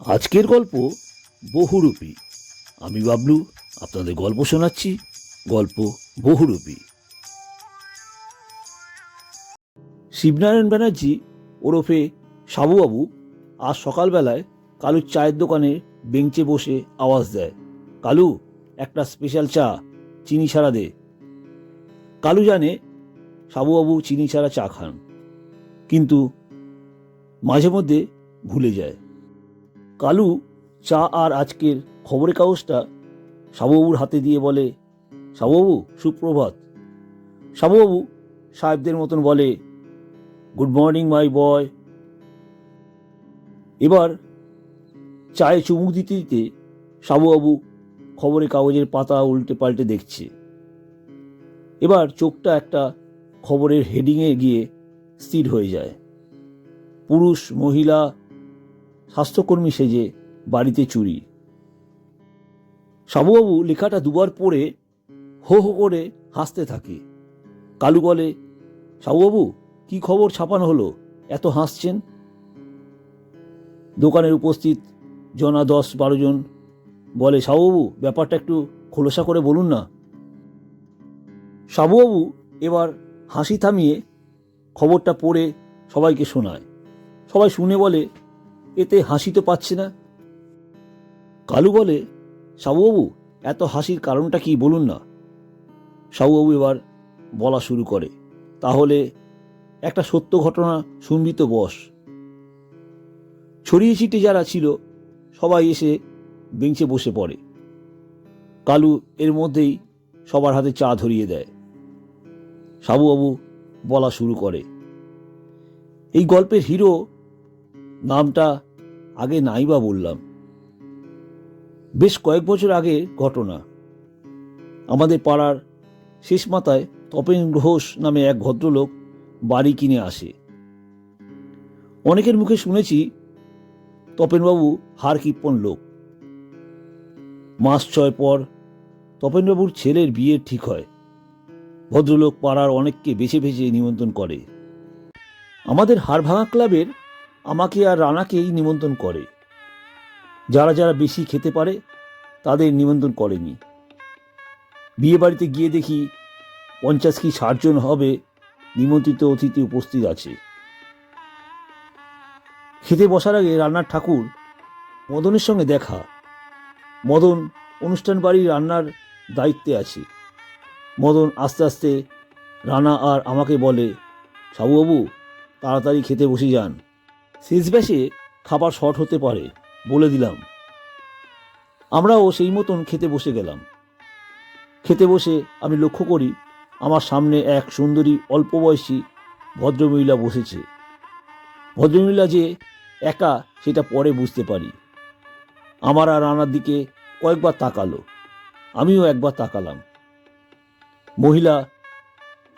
আজকের গল্প বহুরূপী। আমি বাবলু আপনাদের গল্প শোনাচ্ছি। গল্প বহুরূপী। শিবনারায়ণ ব্যানার্জি ওরফে সাবুবাবু আজ সকালবেলায় কালুর চায়ের দোকানে বেঞ্চে বসে আওয়াজ দেয়, কালু, একটা স্পেশাল চা, চিনি ছাড়া দে। কালু জানে সাবুবাবু চিনি ছাড়া চা খান, কিন্তু মাঝে মধ্যে ভুলে যায়। কালু চা আর আজকের খবরের কাগজটা সাবুবাবুর হাতে দিয়ে বলে, সাবুবাবু সুপ্রভাত। সাবুবাবু সাহেবদের মতন বলে, গুড মর্নিং মাই বয়। এবার চায়ে চুমুক দিতে দিতে সাবুবাবু খবরের কাগজের পাতা উল্টে পাল্টে দেখছে। এবার চোখটা একটা খবরের হেডিংয়ে গিয়ে স্থির হয়ে যায়। পুরুষ মহিলা স্বাস্থ্যকর্মী সেজে বাড়িতে চুরি। সাবুবাবু লেখাটা দুবার পড়ে হো হো করে হাসতে থাকে। কালু বলে, সাবুবাবু কি খবর ছাপানো হলো, এত হাসছেন? দোকানের উপস্থিত জনা 10-12 জন বলে, সাবুবাবু ব্যাপারটা একটু খোলসা করে বলুন না। সাবুবাবু এবার হাসি থামিয়ে খবরটা পড়ে সবাইকে শোনায়। সবাই শুনে বলে, এতে হাসি তো পাচ্ছে না। কালু বলে, সাবুবাবু এত হাসির কারণটা কি বলুন না। সাবুবাবু এবার বলা শুরু করে, তাহলে একটা সত্য ঘটনা শুনবি তো বস। ছড়িয়ে ছিটে যারা ছিল সবাই এসে বেঞ্চে বসে পড়ে। কালু এর মধ্যেই সবার হাতে চা ধরিয়ে দেয়। সাবুবাবু বলা শুরু করে, এই গল্পের হিরো নামটা আগে নাই বা বললাম। বেশ কয়েক বছর আগে ঘটনা। আমাদের পাড়ার শেষ মাথায় তপেন ঘোষ নামে এক ভদ্রলোক বাড়ি কিনে আসে। অনেকের মুখে শুনেছি তপেনবাবু হাড় কিপ্পন লোক। মাস 6 পর তপেনবাবুর ছেলের বিয়ে ঠিক হয়। ভদ্রলোক পাড়ার অনেককে বেছে বেছে নিমন্ত্রণ করে। আমাদের হাড়ভাঙা ক্লাবের আমাকে আর রানাকেই নিমন্ত্রণ করে। যারা যারা বেশি খেতে পারে তাদের নিমন্ত্রণ করেনি। বিয়ে বাড়িতে গিয়ে দেখি 50 কি 60 জন হবে নিমন্ত্রিত অতিথি উপস্থিত আছে। খেতে বসার আগে রান্নার ঠাকুর মদনের সঙ্গে দেখা। মদন অনুষ্ঠান বাড়ির রান্নার দায়িত্বে আছে। মদন আস্তে আস্তে রানা আর আমাকে বলে, সাবুবাবু তাড়াতাড়ি খেতে বসে যান, শেষ ব্যাসে খাবার শর্ট হতে পারে, বলে দিলাম। আমরাও সেই মতন খেতে বসে গেলাম। খেতে বসে আমি লক্ষ্য করি আমার সামনে এক সুন্দরী অল্প বয়সী ভদ্রমহিলা বসেছে। ভদ্রমহিলা যে একা সেটা পরে বুঝতে পারি। আমার আর রানার দিকে কয়েকবার তাকালো, আমিও একবার তাকালাম। মহিলা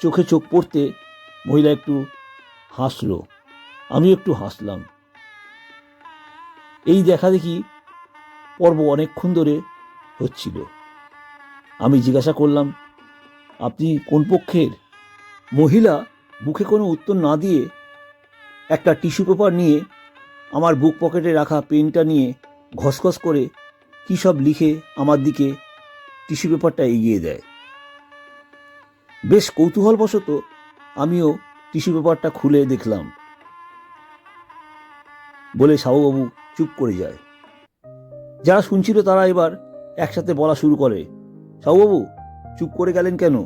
চোখে চোখ পড়তে মহিলা একটু হাসলো, আমি একটু হাসলাম। এই দেখা দেখি পর্ব অনেকক্ষণ ধরে হচ্ছিল। আমি জিজ্ঞাসা করলাম, আপনি কোন পক্ষের? মহিলা মুখে কোনো উত্তর না দিয়ে একটা টিস্যু পেপার নিয়ে আমার বুক পকেটে রাখা পেনটা নিয়ে ঘসঘস করে কী সব লিখে আমার দিকে টিস্যু পেপারটা এগিয়ে দেয়। বেশ কৌতূহলবশত আমিও টিস্যু পেপারটা খুলে দেখলাম বলে সাবুবাবু চুপ করে যায়। যারা শুনছিল তারা এবার একসাথে বলা শুরু করে, সাবুবাবু চুপ করে গেলেন কেন?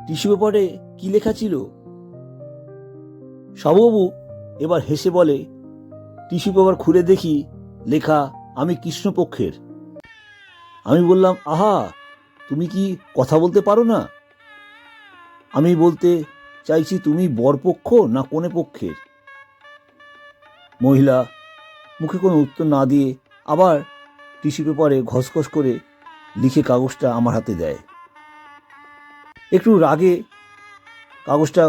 টিস্যু পেপারে কি লেখা ছিল? সাবুবাবু এবার হেসে বলে, টিস্যু পেপার খুলে দেখি লেখা, আমি কৃষ্ণপক্ষের। আমি বললাম, আহা, তুমি কি কথা বলতে পারো না? আমি বলতে চাইছি তুমি বরপক্ষ না কনে পক্ষের। মহিলা মুখে কোনো উত্তর না দিয়ে আবার টিস্যু পেপারে ঘসঘস করে লিখে কাগজটা আমার হাতে দেয়। একটু রাগে কাগজটা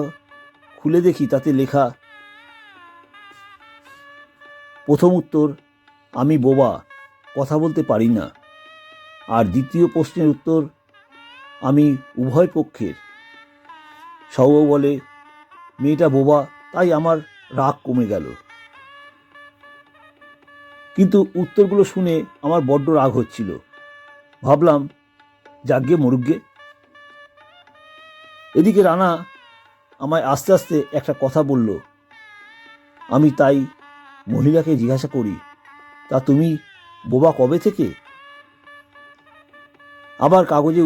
খুলে দেখি তাতে লেখা, প্রথম উত্তর, আমি বোবা, কথা বলতে পারি না। আর দ্বিতীয় প্রশ্নের উত্তর, আমি উভয় পক্ষের। সাবুবাবু বলে, মেয়েটা বোবা, তাই আমার রাগ কমে গেল। কিন্তু উত্তরগুলো শুনে আমার বড্ড রাগ হচ্ছিল। ভাবলাম যাগ্গে মরুগ্গে। এদিকে রানা আমায় আস্তে আস্তে একটা কথা বলল। আমি তাই মহিলাকে জিজ্ঞাসা করি, তা তুমি বোবা কবে থেকে? আবার কাগজে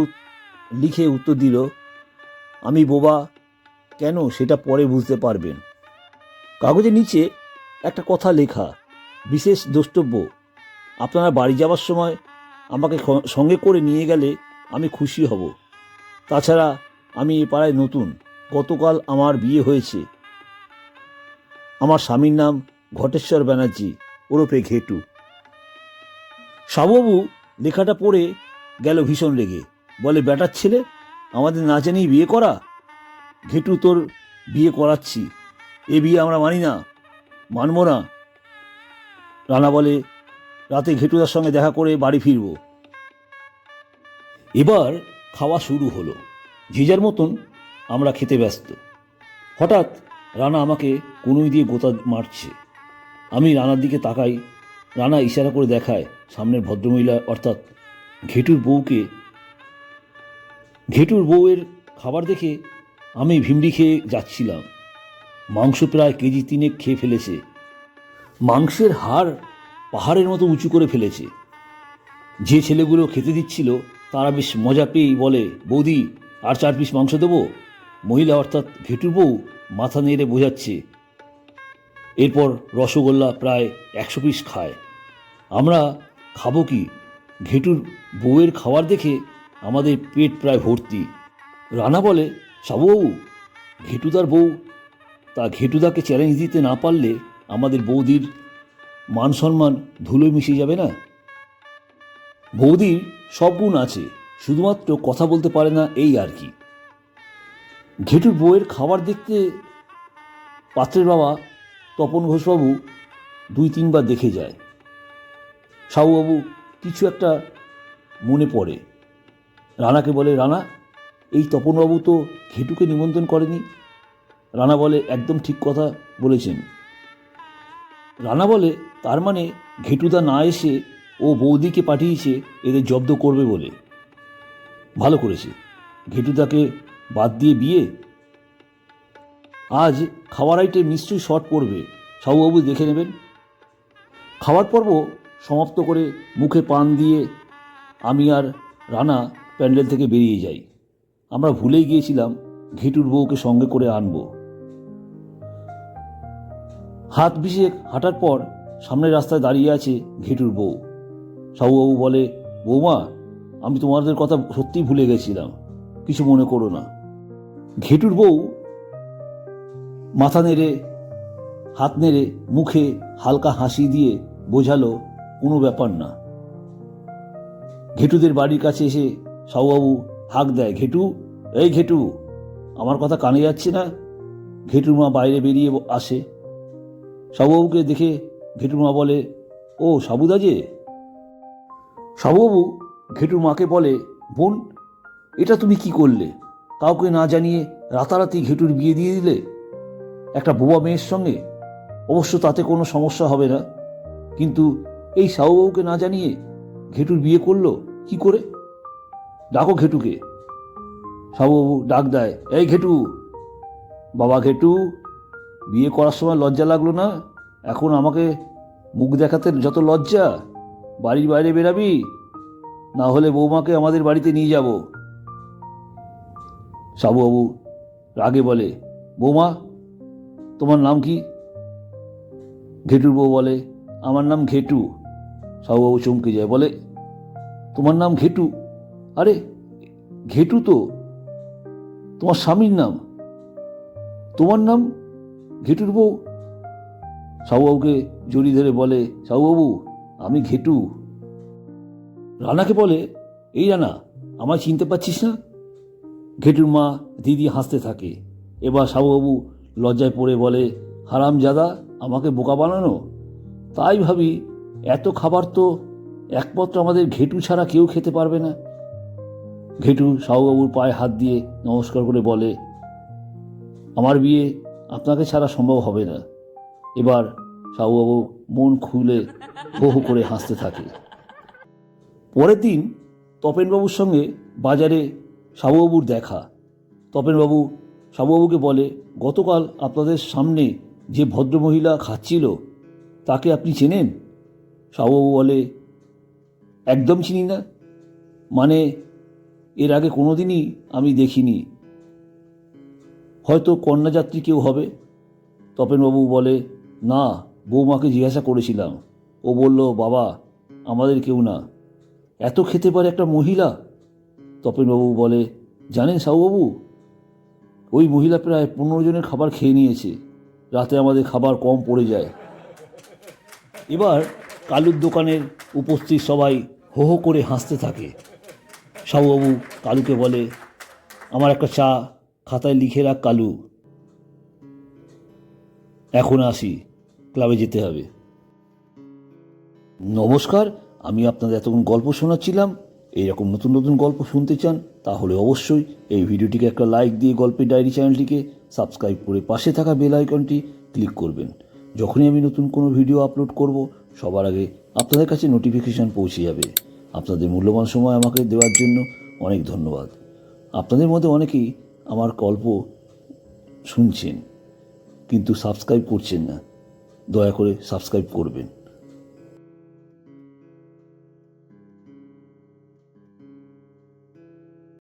লিখে উত্তর দিল, আমি বোবা কেন সেটা পরে বুঝতে পারবেন। কাগজের নিচে একটা কথা লেখা, বিশেষ দ্রষ্টব্য, আপনারা বাড়ি যাওয়ার সময় আমাকে সঙ্গে করে নিয়ে গেলে আমি খুশি হব। তাছাড়া আমি এ পাড়ায় নতুন, গতকাল আমার বিয়ে হয়েছে। আমার স্বামীর নাম ঘটেশ্বর ব্যানার্জি, ওরফে ঘেটু। সাবুবাবু লেখাটা পড়ে গেল ভীষণ রেগে, বলে, বেটার ছেলে, আমাদের না জানিয়ে বিয়ে করা? ঘেটু, তোর বিয়ে করাচ্ছি, এ বিয়ে আমরা মানি না, মানব না। রানা বলে, রাতে ঘেটুদার সঙ্গে দেখা করে বাড়ি ফিরব। এবার খাওয়া শুরু হলো। যে যার মতন আমরা খেতে ব্যস্ত। হঠাৎ রানা আমাকে কনুই দিয়ে গোতা মারছে। আমি রানার দিকে তাকাই। রানা ইশারা করে দেখায় সামনের ভদ্রমহিলা অর্থাৎ ঘেটুর বউকে। ঘেটুর বউয়ের খাবার দেখে আমি ভিমড়ি খেয়ে যাচ্ছিলাম। মাংস প্রায় কেজি 3 খেয়ে ফেলেছে। মাংসের হাড় পাহাড়ের মতো উঁচু করে ফেলেছে। যে ছেলেগুলো খেতে দিচ্ছিল তারা বেশ মজা পেয়েই বলে, বৌদি আর 4 পিস মাংস দেবো? মহিলা অর্থাৎ ঘেটুর বউ মাথা নেড়ে বোঝাচ্ছে। এরপর রসগোল্লা প্রায় 100 পিস খায়। আমরা খাবো কি? ঘেটুর বউয়ের খাবার দেখে আমাদের পেট প্রায় ভর্তি। রানা বলে, সাবুবাবু, ঘেটুদার বউ, তা ঘেটুদাকে চ্যালেঞ্জ দিতে না পারলে আমাদের বৌদির মান সম্মান ধুলোয় মিশে যাবে না? বৌদির সব গুণ আছে, শুধুমাত্র কথা বলতে পারে না, এই আর কি। ঘেটুর বউয়ের খাবার দেখতে পাত্রের বাবা তপন ঘোষবাবু 2-3 বার দেখে যায়। সাবুবাবু কিছু একটা মনে পড়ে। রানাকে বলে, রানা, এই তপনবাবু তো ঘেটুকে নিমন্ত্রণ করেনি। রানা বলে, একদম ঠিক কথা বলেছেন। রানা বলে, তার মানে ঘেটুদা না এসে ও বৌদিকে পাঠিয়েছে এদের জব্দ করবে বলে। ভালো করেছে, ঘেটুদাকে বাদ দিয়ে বিয়ে। আজ খাওয়ার আইটেম নিশ্চয়ই শর্ট পড়বে, সাবুবাবু দেখে নেবেন। খাওয়ার পর্ব সমাপ্ত করে মুখে পান দিয়ে আমি আর রানা প্যান্ডেল থেকে বেরিয়ে যাই। আমরা ভুলেই গিয়েছিলাম ঘেটুর বউকে সঙ্গে করে আনব। হাত বিশেক হাঁটার পর সামনের রাস্তায় দাঁড়িয়ে আছে ঘেটুর বউ। সাবুবাবু বলে, বৌমা, আমি তোমাদের কথা সত্যিই ভুলে গেছিলাম, কিছু মনে করো না। ঘেটুর বউ মাথা নেড়ে হাত নেড়ে মুখে হালকা হাসি দিয়ে বোঝালো, কোনো ব্যাপার না। ঘেটুদের বাড়ির কাছে এসে সাবুবাবু হাঁক দেয়, ঘেটু, এই ঘেটু, আমার কথা কানে যাচ্ছে না? ঘেটুর মা বাইরে বেরিয়ে আসে। সাবুবাবুকে দেখে ঘেটুর মা বলে, ও সাবুদা যে। সাবুবাবু ঘেটুর মাকে বলে, বোন, এটা তুমি কি করলে? কাউকে না জানিয়ে রাতারাতি ঘেটুর বিয়ে দিয়ে দিলে একটা বোবা মেয়ের সঙ্গে। অবশ্য তাতে কোনো সমস্যা হবে না, কিন্তু এই সাবুবাবুকে না জানিয়ে ঘেটুর বিয়ে করলো কি করে? ডাকো ঘেটুকে। সাবুবাবু ডাক দেয়, এই ঘেটু, বাবা ঘেটু, বিয়ে করার সময় লজ্জা লাগলো না? এখন আমাকে মুখ দেখাতে যত লজ্জা, বাড়ির বাইরে বেরাবি, না হলে বৌমাকে আমাদের বাড়িতে নিয়ে যাব। সাবুবাবু রাগে বলে, বৌমা, তোমার নাম কি? ঘেটুর বউ বলে, আমার নাম ঘেটু। সাবুবাবু চমকে যায়, বলে, তোমার নাম ঘেটু? আরে ঘেটু তো তোমার স্বামীর নাম, তোমার নাম ঘেটুর বউ। সাবুবাবুকে জড়িয়ে ধরে বলে, সাবুবাবু, আমি ঘেটু। রানাকে বলে, এই রানা, আমায় চিনতে পারছিস না? ঘেটুর মা দিদি হাসতে থাকে। এবার সাবুবাবু লজ্জায় পড়ে বলে, হারামজাদা, আমাকে বোকা বানানো? তাই ভাবি এত খাবার তো একমাত্র আমাদের ঘেটু ছাড়া কেউ খেতে পারবে না। ঘেটু সাবুবাবুর পায়ে হাত দিয়ে নমস্কার করে বলে, আমার বিয়ে আপনাকে ছাড়া সম্ভব হবে না। এবার সাবুবাবু মন খুলে হো হো করে হাসতে থাকে। পরের দিন তপেনবাবুর সঙ্গে বাজারে সাবুবাবুর দেখা। তপেনবাবু সাবুবাবুকে বলে, গতকাল আপনাদের সামনে যে ভদ্রমহিলা খাচ্ছিল তাকে আপনি চেনেন? সাবুবাবু বলে, একদম চিনি না, মানে এর আগে কোনো দিনই আমি দেখিনি, হয়তো কন্যাযাত্রী কেউ হবে। তপেনবাবু বলে, না, বৌমাকে জিজ্ঞাসা করেছিলাম, ও বলল বাবা আমাদের কেউ না। এত খেতে পারে একটা মহিলা? তপেনবাবু বলে, জানেন সাবুবাবু, ওই মহিলা প্রায় 15 জনের খাবার খেয়ে নিয়েছে, রাতে আমাদের খাবার কম পড়ে যায়। এবার কালুর দোকানের উপস্থিত সবাই হো হো করে হাসতে থাকে। সাবুবাবু কালুকে বলে, আমার একটা চা খাতায় লিখে রাখ কালু, এখন আসি, ক্লাবে যেতে হবে। নমস্কার, আমি আপনাদের এতক্ষণ গল্প শোনাচ্ছিলাম। এইরকম নতুন নতুন গল্প শুনতে চান তাহলে অবশ্যই এই ভিডিওটিকে একটা লাইক দিয়ে গল্পের ডায়েরি চ্যানেলটিকে সাবস্ক্রাইব করে পাশে থাকা বেল আইকনটি ক্লিক করবেন। যখনই আমি নতুন কোনো ভিডিও আপলোড করব সবার আগে আপনাদের কাছে নোটিফিকেশান পৌঁছে যাবে। আপনাদের মূল্যবান সময় আমাকে দেওয়ার জন্য অনেক ধন্যবাদ। আপনাদের মধ্যে অনেকেই আমার গল্প শুনছেন কিন্তু সাবস্ক্রাইব করছেন না, দয়া করে সাবস্ক্রাইব করবেন।